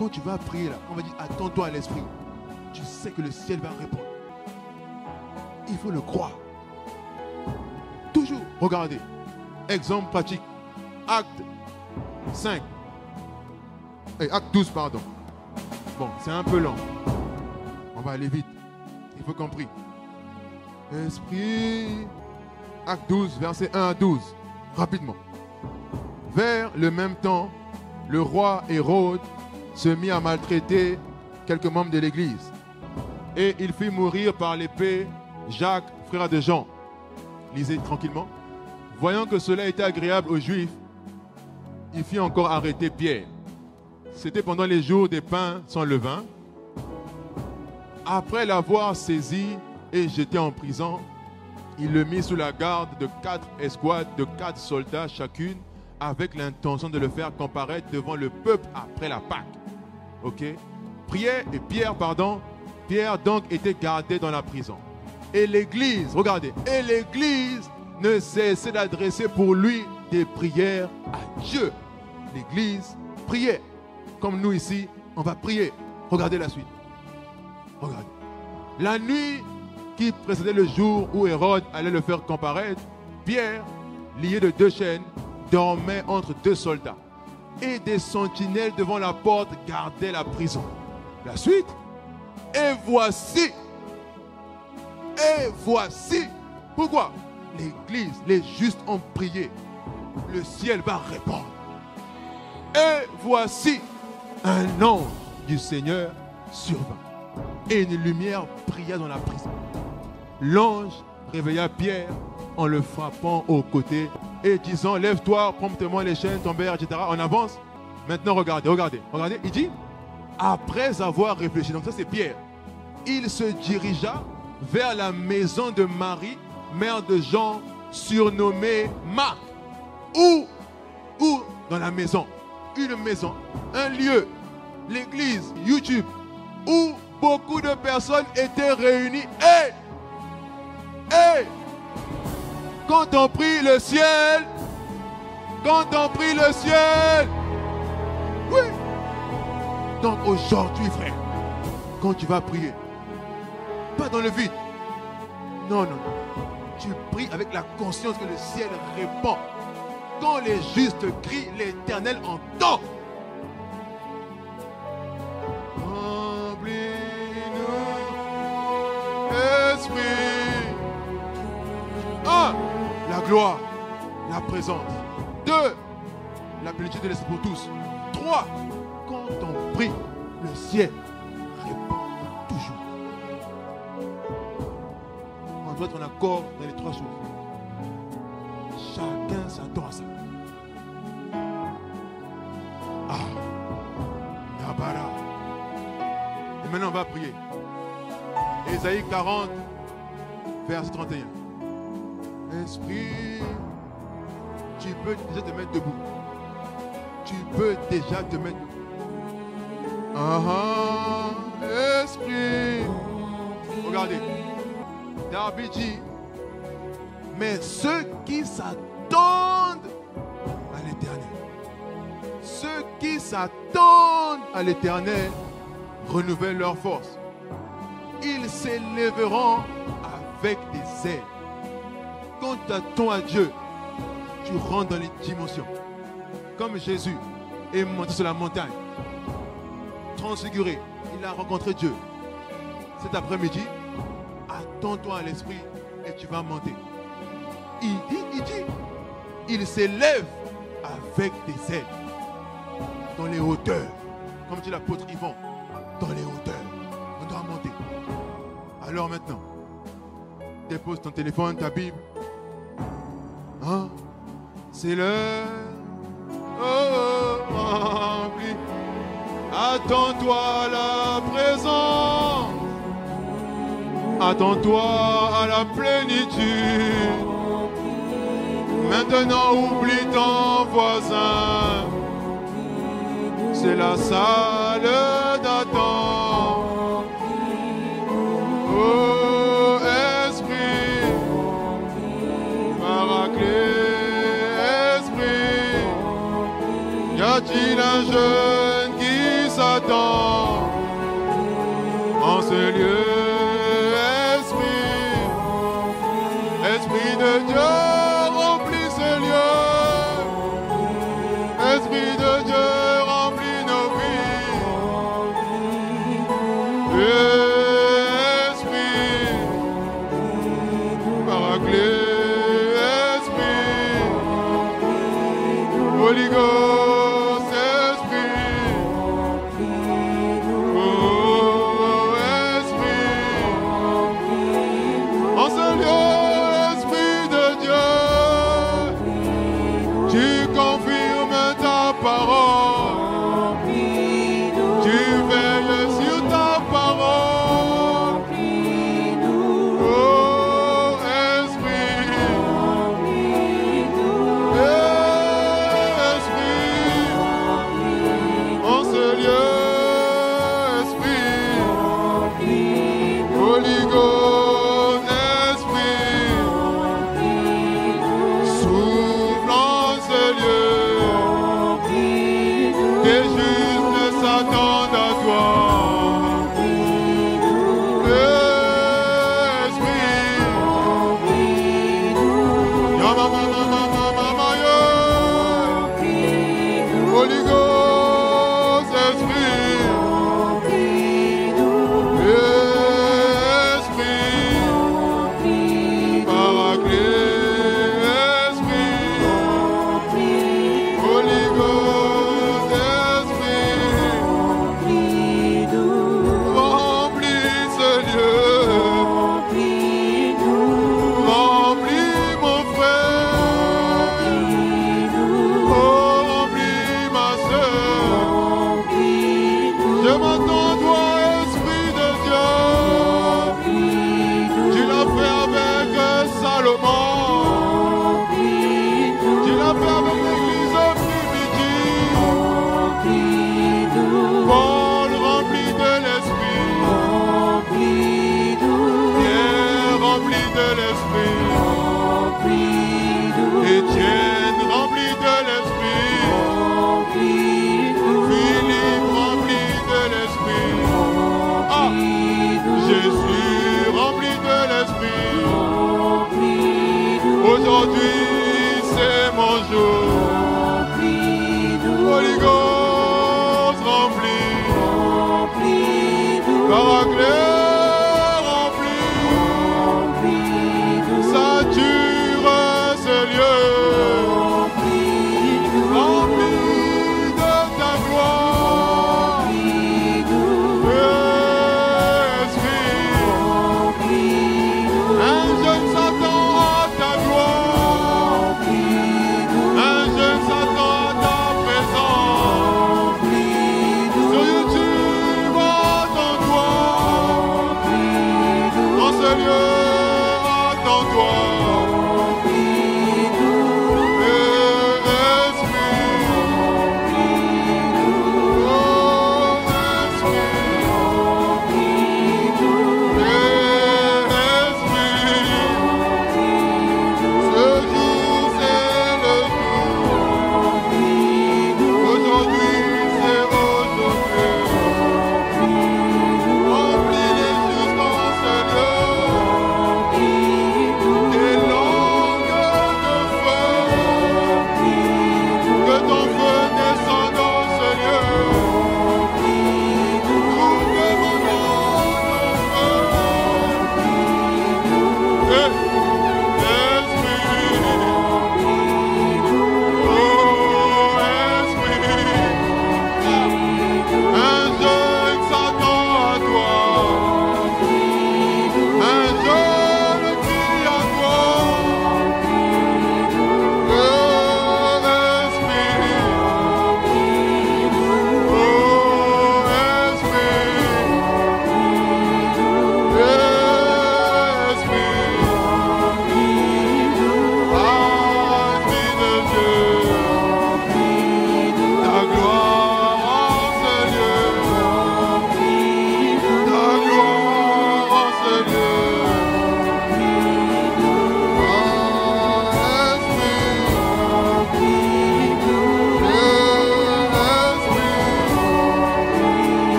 quand tu vas prier là, on va dire attends-toi à l'esprit. Tu sais que le ciel va répondre. Il faut le croire. Toujours. Regardez. Exemple pratique. Acte 5. Acte 12, pardon. Bon, c'est un peu lent. On va aller vite. Il faut compris. Esprit. Acte 12, versets 1 à 12. Rapidement. Vers le même temps, le roi Hérode se mit à maltraiter quelques membres de l'Église. Et il fit mourir par l'épée Jacques, frère de Jean. Lisez tranquillement. Voyant que cela était agréable aux Juifs, il fit encore arrêter Pierre. C'était pendant les jours des pains sans levain. Après l'avoir saisi et jeté en prison, il le mit sous la garde de 4 escouades de 4 soldats chacune, avec l'intention de le faire comparaître devant le peuple après la Pâque. Ok? Pierre donc était gardé dans la prison. Et l'Église, regardez, et l'Église ne cessait d'adresser pour lui des prières à Dieu. L'Église priait. Comme nous ici, on va prier. Regardez la suite. Regardez. La nuit qui précédait le jour où Hérode allait le faire comparaître, Pierre, lié de 2 chaînes, dormait entre 2 soldats. Et des sentinelles devant la porte gardaient la prison. La suite. Et voici. Pourquoi? L'Église, les justes ont prié. Le ciel va répondre. Et voici un ange du Seigneur survint. Et une lumière brilla dans la prison. L'ange réveilla Pierre en le frappant au côté et disant, lève-toi, promptement les chaînes tombèrent, etc. On avance. Maintenant, regardez. Il dit, après avoir réfléchi, donc ça c'est Pierre, il se dirigea vers la maison de Marie, mère de Jean, surnommée Marc. Où dans la maison, une maison, un lieu, l'église, YouTube, où beaucoup de personnes étaient réunies. Quand on prie le ciel, oui. Donc aujourd'hui, frère, quand tu vas prier, pas dans le vide. Non. Tu pries avec la conscience que le ciel répond. Quand les justes crient, l'Éternel entend. Remplis-nous, Esprit. 1. La gloire, la présence. 2. La plénitude de l'Esprit pour tous. 3. Quand on prie, le ciel répond toujours. On doit être en accord dans les 3 choses. Chacun s'attend à ça. Nabara. Et maintenant on va prier. Ésaïe 40, verset 31. Esprit, tu peux déjà te mettre debout. Esprit. Regardez. David dit, mais ceux qui s'attendent à l'Éternel, renouvellent leur force. Ils s'élèveront avec des ailes. Quand tu attends à Dieu, tu rentres dans les dimensions. Comme Jésus est monté sur la montagne, transfiguré, il a rencontré Dieu. Cet après-midi, attends-toi à l'esprit et tu vas monter. Il dit, il s'élève avec des ailes dans les hauteurs. Comme dit l'apôtre Yvon, dans les hauteurs. On doit monter. Alors maintenant, dépose ton téléphone, ta Bible. C'est l'heure. Remplis. Attends-toi à la présence. Attends-toi à la plénitude. Maintenant oublie ton voisin. C'est la salle d'attente. Oh Esprit, Paraclet, Esprit, y a-t-il un jeune qui s'attend? Les justes s'attendent à toi. Esprit. Holy Ghost, Esprit. Esprit. Paraclet, Esprit. Holy Ghost, Esprit.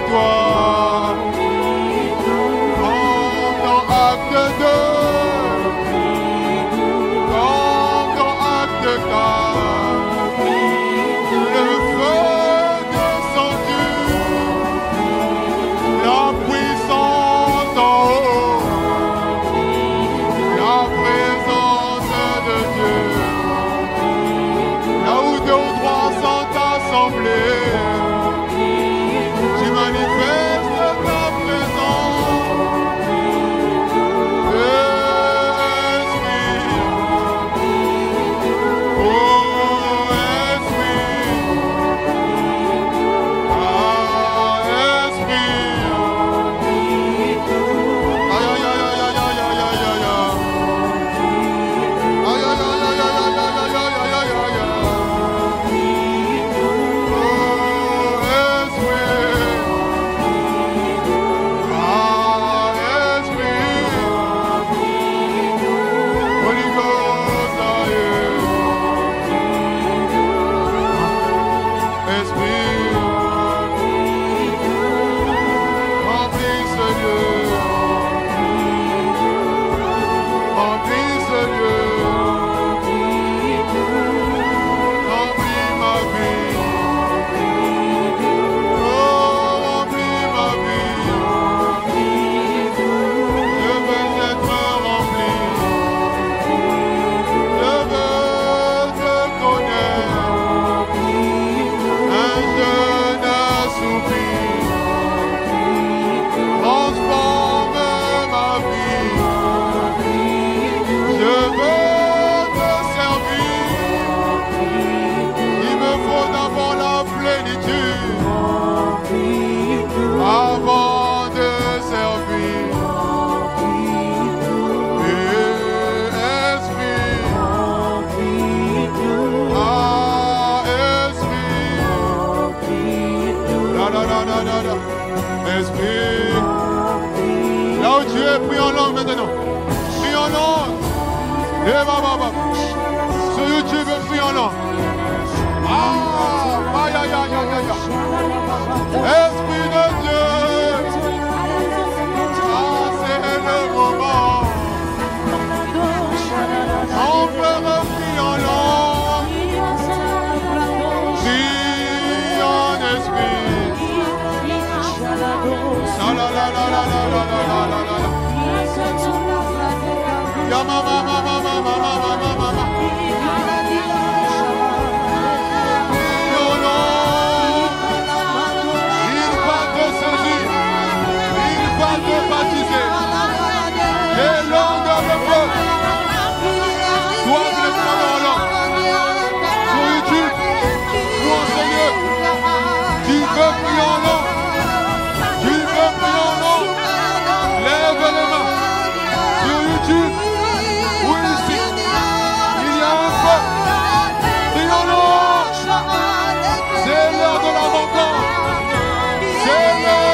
toi. Comme dans Acte 2, comme dans Acte 4, le feu descendu, la puissance en haut, la présence de Dieu. Là où 2 ou 3 sont assemblés, tu manifestes ta présence. Esprit, oh Esprit, ah Esprit, aïe aïe aïe aïe aïe aïe aïe aïe aïe aïe aïe aïe aïe aïe aïe aïe. Avant de servir, Esprit, ah Esprit, la la la la la la, Esprit, là où tu es, prie en langue maintenant, prie en langue, et baba, sur YouTube, prie en langue, ah, aïe aïe aïe aïe aïe, Esprit de Dieu, ah c'est le moment, on peut reprier en langue, prie en esprit, la la la la la la la la la la, ya mama mama mama mama mama. De baptiser les langues de feu. Toi qui les prends en langue sur YouTube pour enseigner. Tu veux prier en langue, tu veux prier en langue, lève les mains sur YouTube ou ici. Il y a un feu. Prie en langue. C'est l'heure de la rencontre. C'est l'heure.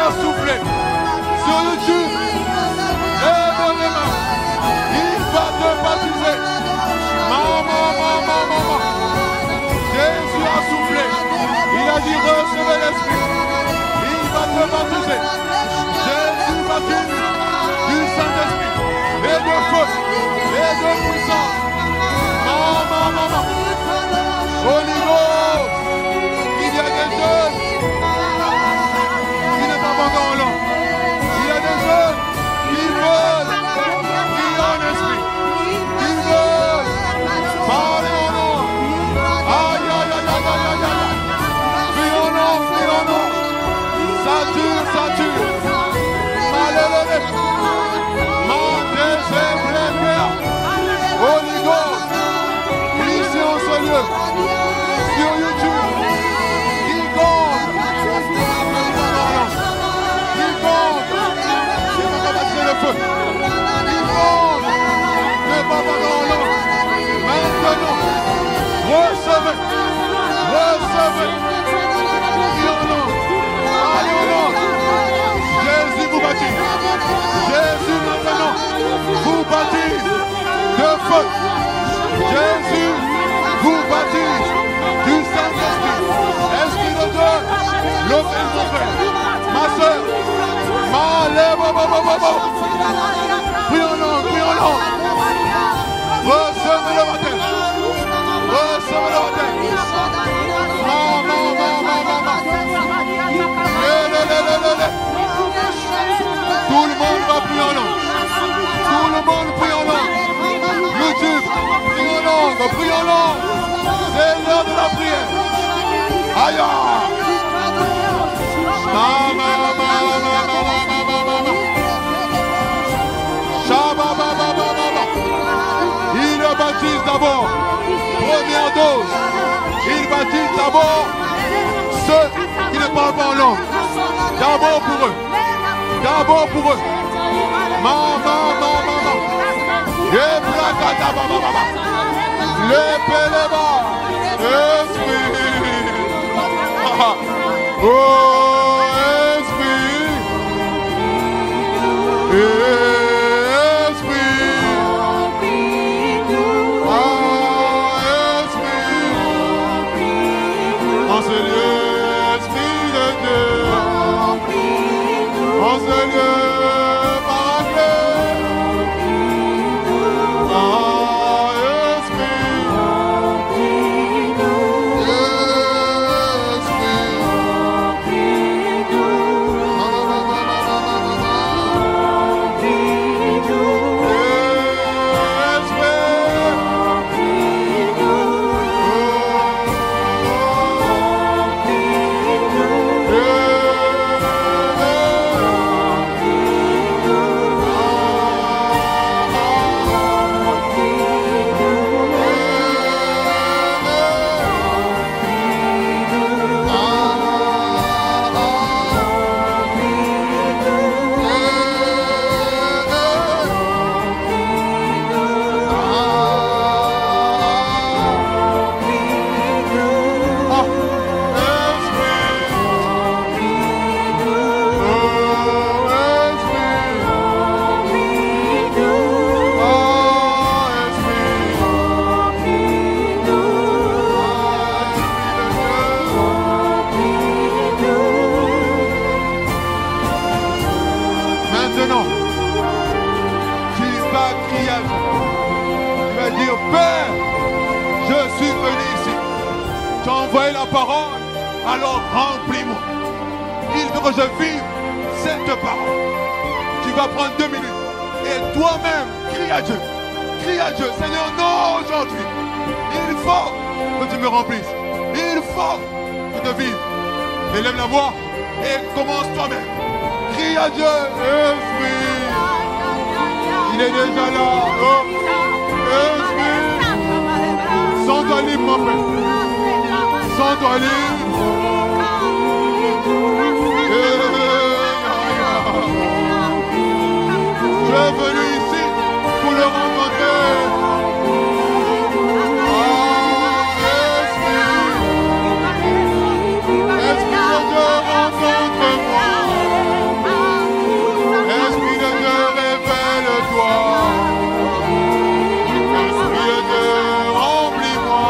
Souffler sur YouTube, lève les mains, il va te baptiser. Maman, Jésus a soufflé, il a dit recevez l'Esprit, il va te baptiser. Jésus baptise du Saint-Esprit et de feu et de puissance. Maman, Holy Ghost, il y a des jeunes en langue. Il y a des jeunes qui veulent prier en esprit, qui veulent parler en langue. Aïe, aïe, aïe, aïe, aïe, aïe, aïe. Prie en langue. Ça tue. Alléluia. Holy Ghost, ici en ce lieu, sur YouTube, quiconque le feu. Il monte le papa dans l'eau. Maintenant, recevez. Allez au nom. Jésus vous baptise. Jésus maintenant vous baptise de feu. Jésus Levez mon frère, ma soeur. Prie en langue, prie en langue. Recevez le baptême. Recevez le baptême. Tout le monde va prier en langue. Tout le monde prie en langue. YouTube, prie en langue, prie en langue. C'est l'heure de la prière. Aïe! Il baptise d'abord. Première dose. Il baptise d'abord ceux qui ne parlent pas en langue. D'abord pour eux. D'abord pour eux. Oh, esprit. Alors remplis-moi. Il faut que je vive cette parole. Tu vas prendre 2 minutes et toi-même crie à Dieu. Crie à Dieu. Seigneur, non, aujourd'hui. Il faut que tu me remplisses. Il faut que je vive. Élève la voix et commence toi-même. Crie à Dieu. Esprit. Il est déjà là. Oh. Esprit. Sens-toi libre, mon frère. Sens-toi libre. Je suis venu ici pour le rencontrer. Esprit de Dieu, rencontre-moi. Esprit de Dieu, révèle-toi. Esprit de Dieu, remplis-moi.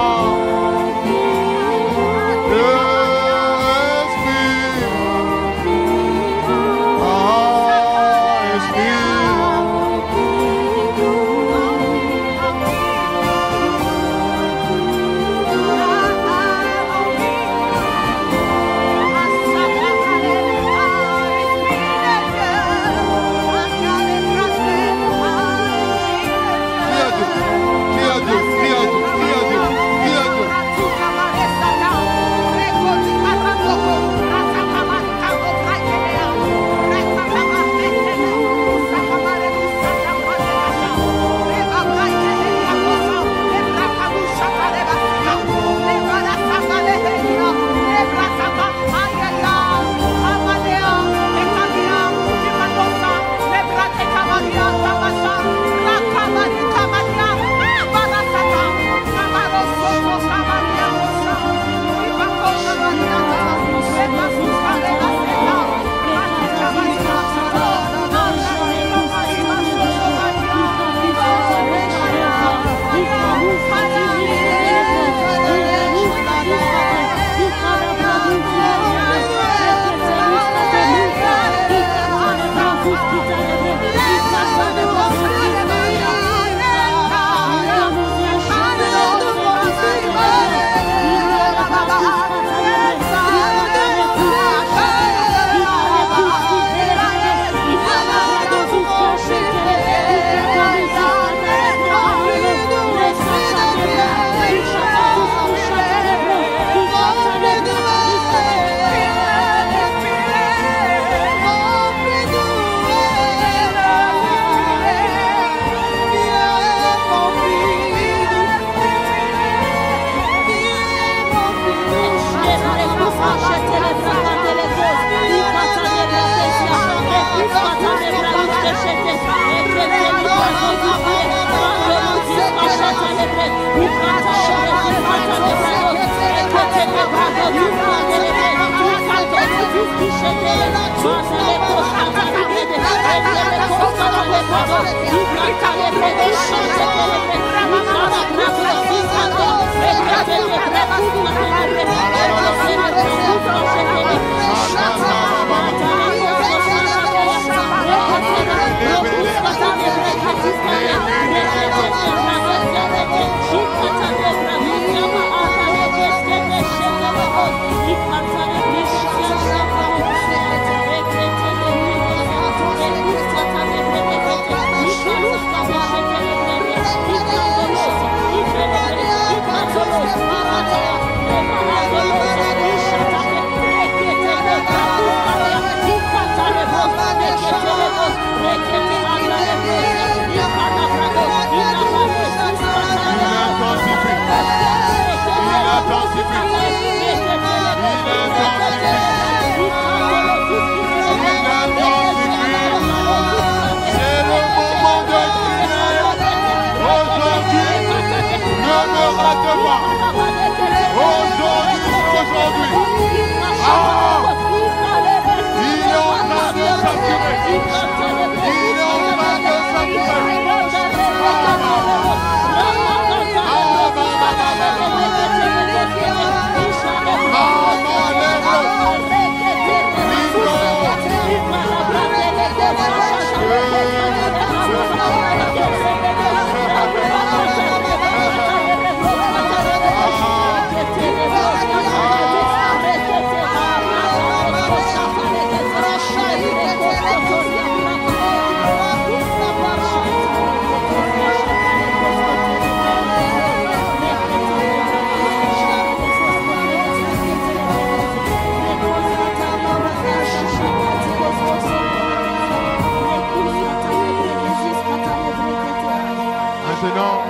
Maintenant,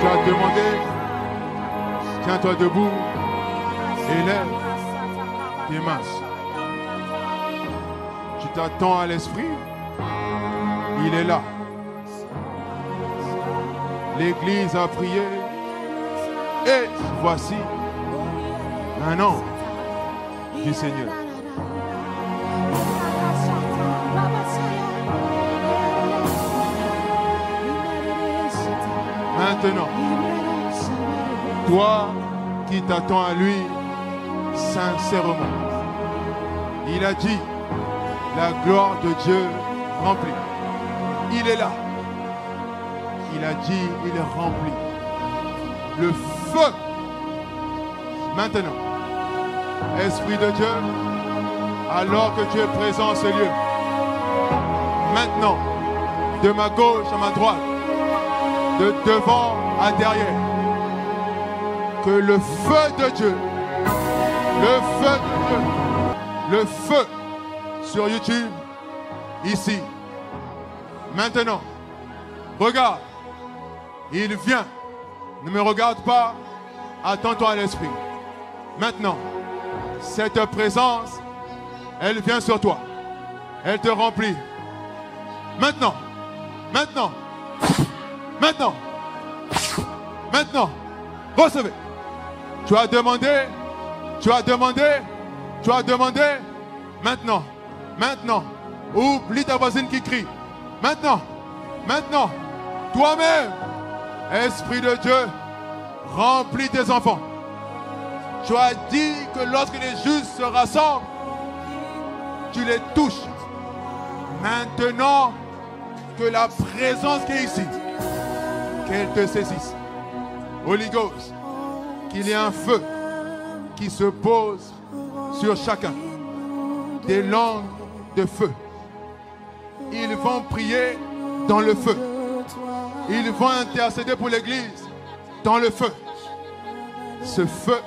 tu as demandé, tiens-toi debout et lève tes mains. Tu t'attends à l'Esprit, il est là. L'Église a prié et voici un ange du Seigneur. Maintenant, toi qui t'attends à lui sincèrement, il a dit, la gloire de Dieu remplie. Il est là. Il a dit, il est rempli. Le feu. Maintenant, Esprit de Dieu, alors que tu es présent en ce lieu, maintenant, de ma gauche à ma droite, de devant à derrière, que le feu de Dieu, le feu de Dieu, le feu sur YouTube, ici, maintenant, regarde, il vient, ne me regarde pas, attends-toi à l'Esprit. Maintenant, cette présence, elle vient sur toi, elle te remplit. Maintenant, maintenant, maintenant, maintenant, recevez. Tu as demandé, tu as demandé, tu as demandé. Maintenant, maintenant, oublie ta voisine qui crie. Maintenant, maintenant, toi-même, Esprit de Dieu, remplis tes enfants. Tu as dit que lorsque les justes se rassemblent, tu les touches. Maintenant, que la présence qui est ici, qu'elle te saisisse. Holy Ghost, qu'il y ait un feu qui se pose sur chacun. Des langues de feu. Ils vont prier dans le feu. Ils vont intercéder pour l'Église dans le feu. Ce feu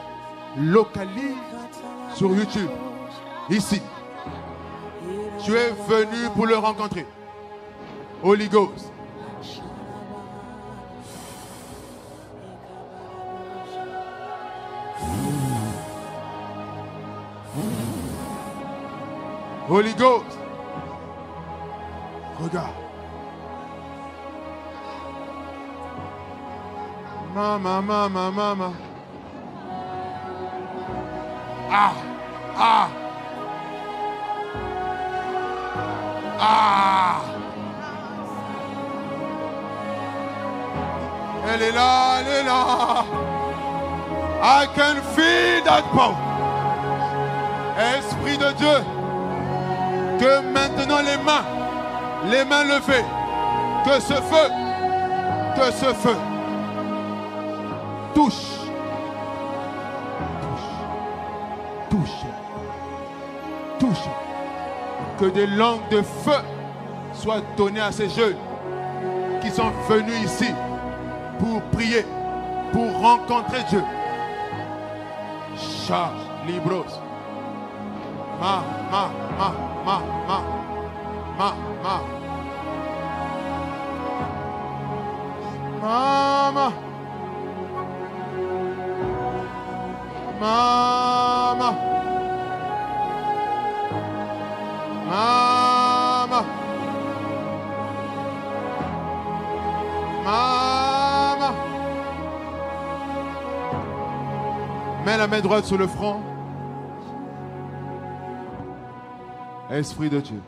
localise sur YouTube, ici. Tu es venu pour le rencontrer. Holy Ghost. Holy Ghost. Regarde. Mama, mama, mama. Ah, ah, Ah! Elle est là, elle est là. I can feel that power. Esprit de Dieu, que maintenant les mains levées, que ce feu touche, que des langues de feu soient données à ces jeunes qui sont venus ici pour prier, pour rencontrer Dieu. Cha, libros. Ma. Mama. Mama. Mama. Mama. Mets la main droite sur le front. Esprit de Dieu.